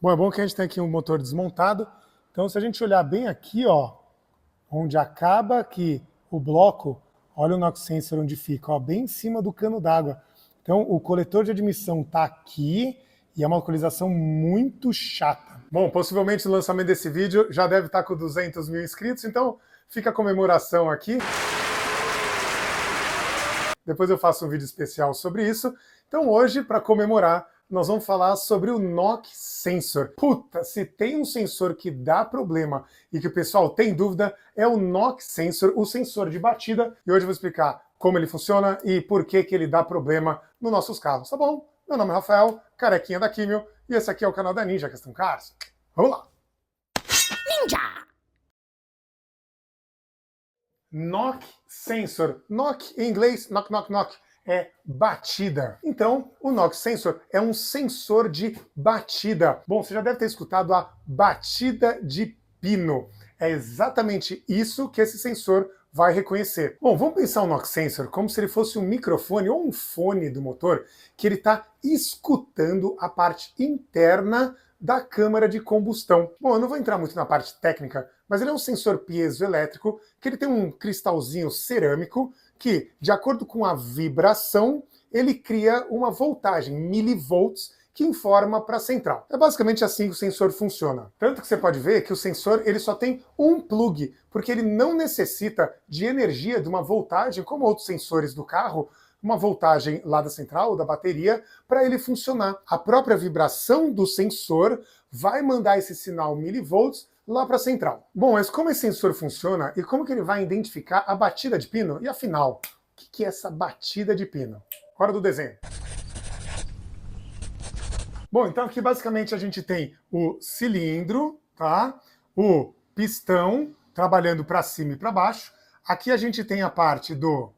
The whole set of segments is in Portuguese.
Bom, é bom que a gente tem aqui um motor desmontado. Então, se a gente olhar bem aqui, ó, onde acaba aqui o bloco, olha o NOx sensor onde fica, ó, bem em cima do cano d'água. Então, o coletor de admissão está aqui e é uma localização muito chata. Bom, possivelmente o lançamento desse vídeo já deve estar com 200 mil inscritos, então fica a comemoração aqui. Depois eu faço um vídeo especial sobre isso. Então hoje, para comemorar, nós vamos falar sobre o NOx Sensor. Puta, se tem um sensor que dá problema e que o pessoal tem dúvida, é o NOx Sensor, o sensor de batida. E hoje eu vou explicar como ele funciona e por que ele dá problema nos nossos carros, tá bom? Meu nome é Rafael, carequinha da Químio, e esse aqui é o canal da Ninja Custom Cars. Vamos lá! Ninja! NOx Sensor. NOx em inglês, knock, knock, knock, é batida. Então, o NOx Sensor é um sensor de batida. Bom, você já deve ter escutado a batida de pino. É exatamente isso que esse sensor vai reconhecer. Bom, vamos pensar o NOx Sensor como se ele fosse um microfone ou um fone do motor que ele está escutando a parte interna da câmara de combustão. Bom, eu não vou entrar muito na parte técnica, mas ele é um sensor piezoelétrico que ele tem um cristalzinho cerâmico que, de acordo com a vibração, ele cria uma voltagem, milivolts, que informa para a central. É basicamente assim que o sensor funciona. Tanto que você pode ver que o sensor ele só tem um plug, porque ele não necessita de energia de uma voltagem, como outros sensores do carro, uma voltagem lá da central ou da bateria, para ele funcionar. A própria vibração do sensor vai mandar esse sinal milivolts lá para a central. Bom, mas como esse sensor funciona e como que ele vai identificar a batida de pino? E afinal, o que é essa batida de pino? Hora do desenho. Bom, então aqui basicamente a gente tem o cilindro, tá? O pistão trabalhando para cima e para baixo. Aqui a gente tem a parte do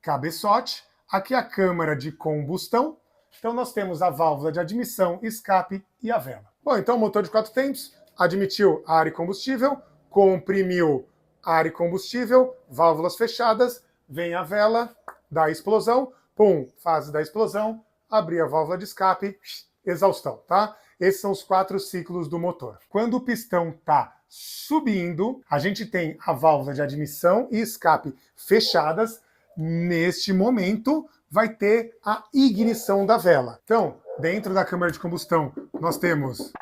cabeçote, aqui a câmara de combustão. Então nós temos a válvula de admissão, escape e a vela. Bom, então o motor de 4 tempos admitiu ar e combustível, comprimiu ar e combustível, válvulas fechadas, vem a vela, dá a explosão, pum, fase da explosão, abrir a válvula de escape, exaustão, tá? Esses são os 4 ciclos do motor. Quando o pistão está subindo, a gente tem a válvula de admissão e escape fechadas. Neste momento, vai ter a ignição da vela. Então, dentro da câmara de combustão, nós temos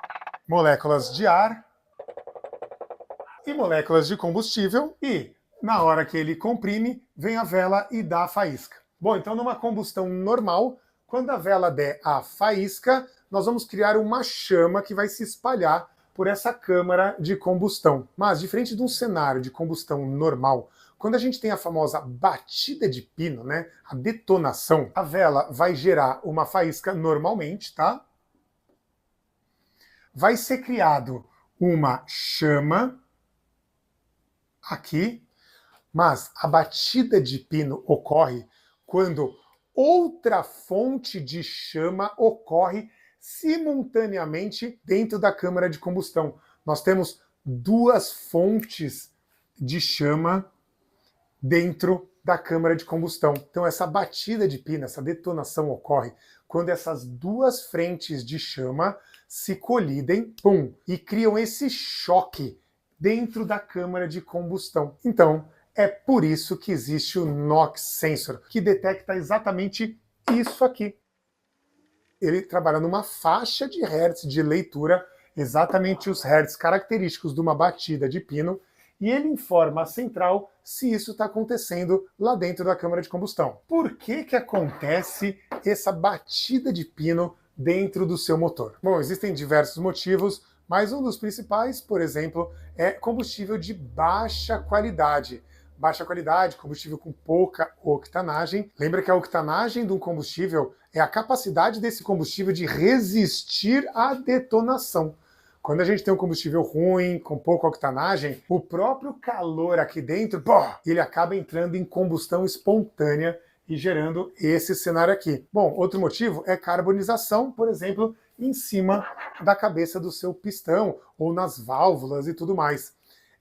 moléculas de ar e moléculas de combustível, e na hora que ele comprime, vem a vela e dá a faísca. Bom, então numa combustão normal, quando a vela der a faísca, nós vamos criar uma chama que vai se espalhar por essa câmara de combustão. Mas, diferente de um cenário de combustão normal, quando a gente tem a famosa batida de pino, né, a detonação, a vela vai gerar uma faísca normalmente, tá? Vai ser criado uma chama aqui, mas a batida de pino ocorre quando outra fonte de chama ocorre simultaneamente dentro da câmara de combustão. Nós temos 2 fontes de chama dentro da câmara de combustão. Então essa batida de pino, essa detonação ocorre quando essas 2 frentes de chama se colidem, pum, e criam esse choque dentro da câmara de combustão. Então, é por isso que existe o NOx Sensor, que detecta exatamente isso aqui. Ele trabalha numa faixa de hertz de leitura, exatamente os hertz característicos de uma batida de pino, e ele informa a central se isso está acontecendo lá dentro da câmara de combustão. Por que acontece essa batida de pino dentro do seu motor? Bom, existem diversos motivos, mas um dos principais, por exemplo, é combustível de baixa qualidade. Baixa qualidade, combustível com pouca octanagem. Lembra que a octanagem de um combustível é a capacidade desse combustível de resistir à detonação. Quando a gente tem um combustível ruim, com pouca octanagem, o próprio calor aqui dentro, ele acaba entrando em combustão espontânea e gerando esse cenário aqui. Bom, outro motivo é carbonização, por exemplo, em cima da cabeça do seu pistão ou nas válvulas e tudo mais.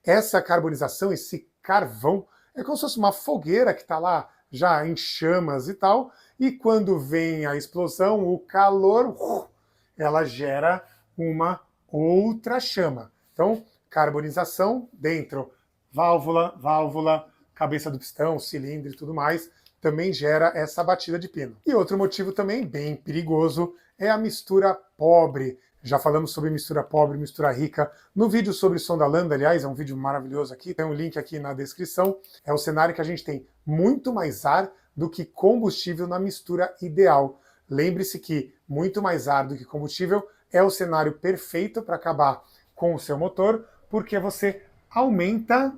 Essa carbonização, esse carvão, é como se fosse uma fogueira que está lá já em chamas e tal, e quando vem a explosão, o calor, ela gera uma outra chama. Então, carbonização dentro, válvula, cabeça do pistão, cilindro e tudo mais, também gera essa batida de pino. E outro motivo também bem perigoso é a mistura pobre. Já falamos sobre mistura pobre, mistura rica, no vídeo sobre som da lambda, aliás, é um vídeo maravilhoso aqui, tem um link aqui na descrição. É o cenário que a gente tem muito mais ar do que combustível na mistura ideal. Lembre-se que muito mais ar do que combustível é o cenário perfeito para acabar com o seu motor, porque você aumenta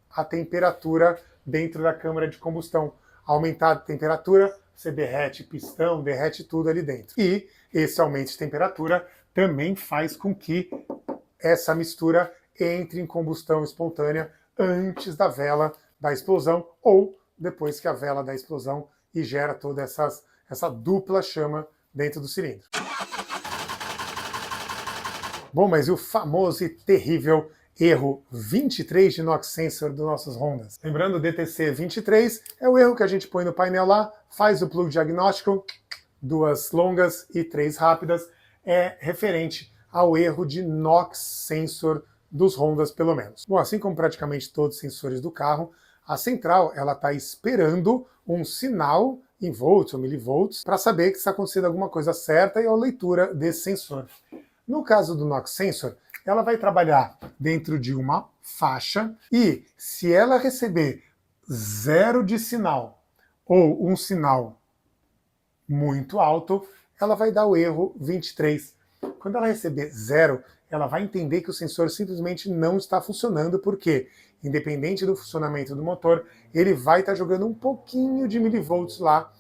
a temperatura dentro da câmara de combustão. Aumentar a temperatura, você derrete pistão, derrete tudo ali dentro. E esse aumento de temperatura também faz com que essa mistura entre em combustão espontânea antes da vela da explosão ou depois que a vela da explosão e gera toda essa dupla chama dentro do cilindro. Bom, mas e o famoso e terrível erro 23 de Knox Sensor dos nossos Hondas? Lembrando, o DTC 23 é o erro que a gente põe no painel lá, faz o plug diagnóstico, 2 longas e 3 rápidas, é referente ao erro de Knox Sensor dos Hondas, pelo menos. Bom, assim como praticamente todos os sensores do carro, a central ela está esperando um sinal em volts ou milivolts para saber que está acontecendo alguma coisa certa e a leitura desse sensor. No caso do Knox Sensor, ela vai trabalhar dentro de uma faixa e se ela receber 0 de sinal ou um sinal muito alto, ela vai dar o erro 23. Quando ela receber 0, ela vai entender que o sensor simplesmente não está funcionando, porque, independente do funcionamento do motor, ele vai estar jogando um pouquinho de milivolts lá,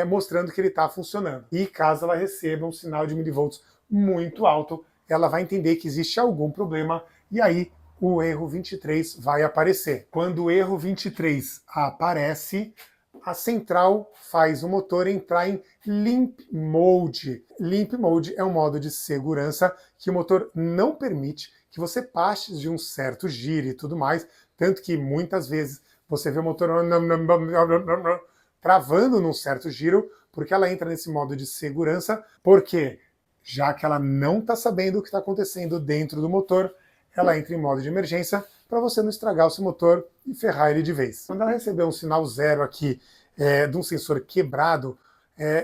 mostrando que ele está funcionando. E caso ela receba um sinal de milivolts muito alto, ela vai entender que existe algum problema, e aí o erro 23 vai aparecer. Quando o erro 23 aparece, a central faz o motor entrar em Limp Mode. Limp Mode é um modo de segurança que o motor não permite que você passe de um certo giro e tudo mais, tanto que muitas vezes você vê o motor travando num certo giro, porque ela entra nesse modo de segurança, porque já que ela não está sabendo o que está acontecendo dentro do motor, ela entra em modo de emergência para você não estragar o seu motor e ferrar ele de vez. Quando ela receber um sinal 0 aqui de um sensor quebrado,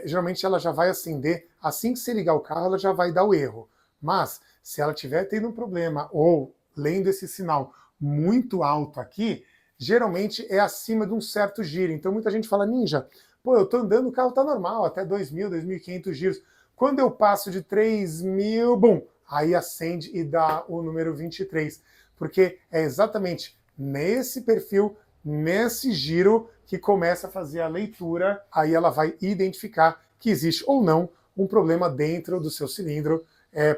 geralmente ela já vai acender, assim que você ligar o carro, ela já vai dar o erro. Mas, se ela estiver tendo um problema ou lendo esse sinal muito alto aqui, geralmente é acima de um certo giro. Então muita gente fala, Ninja, pô, eu tô andando, o carro tá normal, até 2.000, 2.500 giros. Quando eu passo de 3.000, bum, aí acende e dá o número 23. Porque é exatamente nesse perfil, nesse giro, que começa a fazer a leitura, aí ela vai identificar que existe ou não um problema dentro do seu cilindro,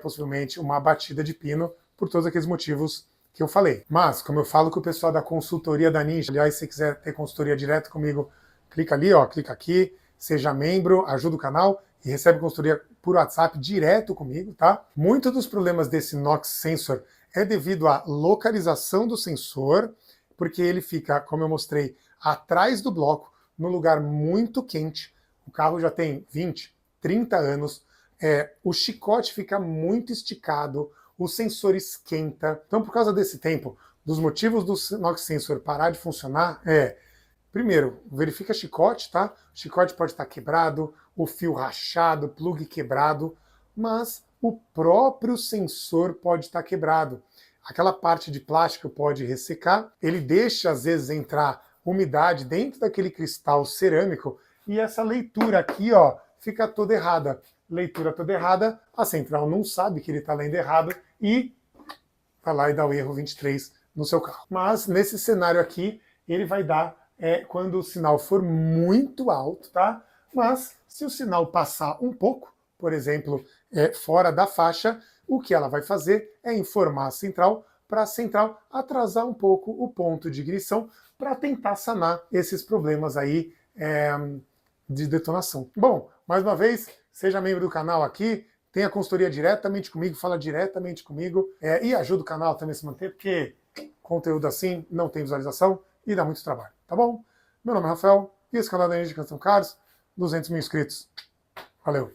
possivelmente uma batida de pino, por todos aqueles motivos que eu falei. Mas, como eu falo com o pessoal da consultoria da Ninja, aliás, se você quiser ter consultoria direto comigo, clica ali, ó, clica aqui, seja membro, ajuda o canal e recebe consultoria por WhatsApp direto comigo, tá? Muitos dos problemas desse Knox Sensor é devido à localização do sensor, porque ele fica, como eu mostrei, atrás do bloco, num lugar muito quente. O carro já tem 20, 30 anos, o chicote fica muito esticado, o sensor esquenta. Então, por causa desse tempo, dos motivos do Knox Sensor parar de funcionar, primeiro, verifica chicote, tá? O chicote pode estar quebrado, o fio rachado, plug quebrado, mas o próprio sensor pode estar quebrado. Aquela parte de plástico pode ressecar, ele deixa às vezes entrar umidade dentro daquele cristal cerâmico e essa leitura aqui, ó, fica toda errada. Leitura toda errada, a central não sabe que ele está lendo errado e vai lá e dá o erro 23 no seu carro. Mas nesse cenário aqui, ele vai dar quando o sinal for muito alto, tá? Mas se o sinal passar um pouco, por exemplo, fora da faixa, o que ela vai fazer é informar a central para a central atrasar um pouco o ponto de ignição para tentar sanar esses problemas aí de detonação. Bom, mais uma vez, seja membro do canal aqui, tenha consultoria diretamente comigo, fala diretamente comigo e ajuda o canal também a se manter, porque conteúdo assim não tem visualização e dá muito trabalho, tá bom? Meu nome é Rafael e esse canal da Ninja de São Carlos, 200 mil inscritos. Valeu!